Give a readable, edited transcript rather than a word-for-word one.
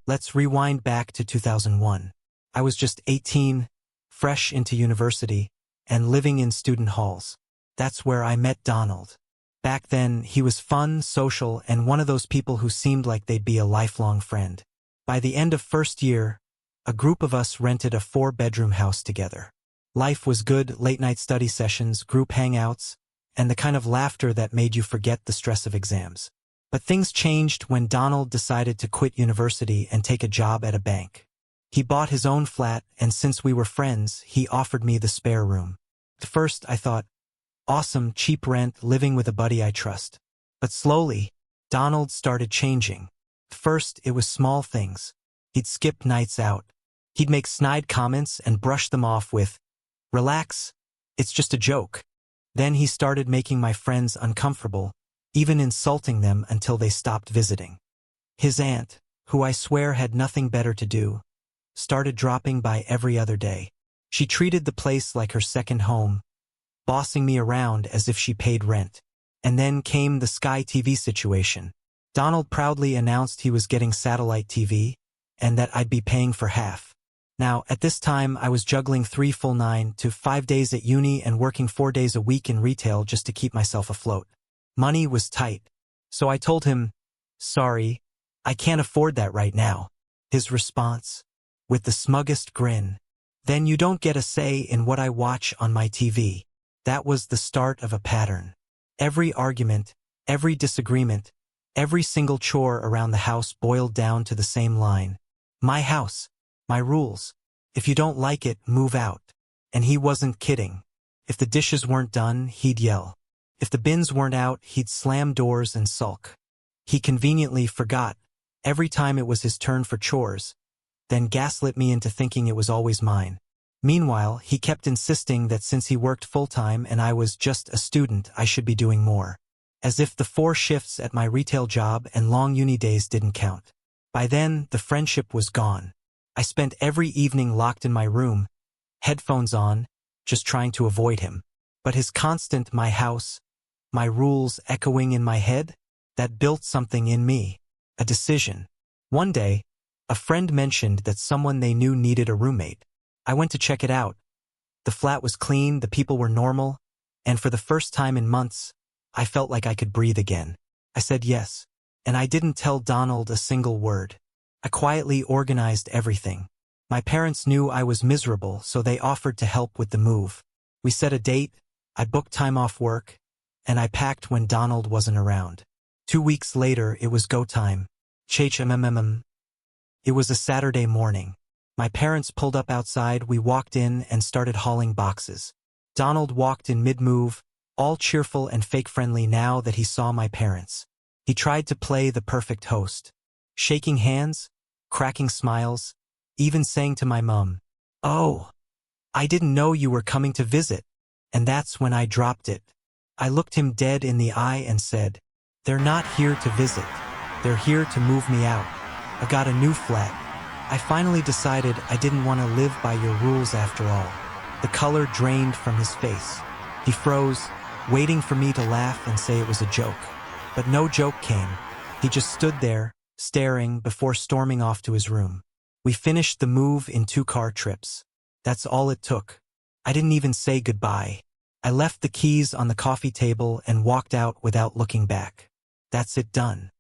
Let's rewind back to 2001. I was just 18, fresh into university, and living in student halls. That's where I met Donald. Back then, he was fun, social, and one of those people who seemed like they'd be a lifelong friend. By the end of first year, a group of us rented a 4-bedroom house together. Life was good, late-night study sessions, group hangouts, and the kind of laughter that made you forget the stress of exams. But things changed when Donald decided to quit university and take a job at a bank. He bought his own flat, and since we were friends, he offered me the spare room. At first, I thought, awesome, cheap rent, living with a buddy I trust. But slowly, Donald started changing. First, it was small things. He'd skip nights out. He'd make snide comments and brush them off with, "Relax, it's just a joke." Then he started making my friends uncomfortable, even insulting them until they stopped visiting. His aunt, who I swear had nothing better to do, started dropping by every other day. She treated the place like her second home, bossing me around as if she paid rent. And then came the Sky TV situation. Donald proudly announced he was getting satellite TV, and that I'd be paying for half. Now, at this time, I was juggling 3 full 9 to 5 days at uni and working 4 days a week in retail just to keep myself afloat. Money was tight, so I told him, "Sorry, I can't afford that right now." His response, with the smuggest grin, "Then you don't get a say in what I watch on my TV." That was the start of a pattern. Every argument, every disagreement, every single chore around the house boiled down to the same line. My house, my rules. If you don't like it, move out. And he wasn't kidding. If the dishes weren't done, he'd yell. If the bins weren't out, he'd slam doors and sulk. He conveniently forgot every time it was his turn for chores, then gaslit me into thinking it was always mine. Meanwhile, he kept insisting that since he worked full-time and I was just a student, I should be doing more. As if the 4 shifts at my retail job and long uni days didn't count. By then, the friendship was gone. I spent every evening locked in my room, headphones on, just trying to avoid him. But his constant "my house, my rules" echoing in my head, that built something in me. A decision. One day, a friend mentioned that someone they knew needed a roommate. I went to check it out. The flat was clean, the people were normal, and for the first time in months, I felt like I could breathe again. I said yes, and I didn't tell Donald a single word. I quietly organized everything. My parents knew I was miserable, so they offered to help with the move. We set a date, I booked time off work, and I packed when Donald wasn't around. 2 weeks later, it was go time. It was a Saturday morning. My parents pulled up outside, we walked in and started hauling boxes. Donald walked in mid-move, all cheerful and fake-friendly now that he saw my parents. He tried to play the perfect host, shaking hands, cracking smiles, even saying to my mom, "Oh, I didn't know you were coming to visit." And that's when I dropped it. I looked him dead in the eye and said, "They're not here to visit. They're here to move me out. I got a new flat. I finally decided I didn't want to live by your rules after all." The color drained from his face. He froze, waiting for me to laugh and say it was a joke. But no joke came. He just stood there, staring, before storming off to his room. We finished the move in 2 car trips. That's all it took. I didn't even say goodbye. I left the keys on the coffee table and walked out without looking back. That's it, done.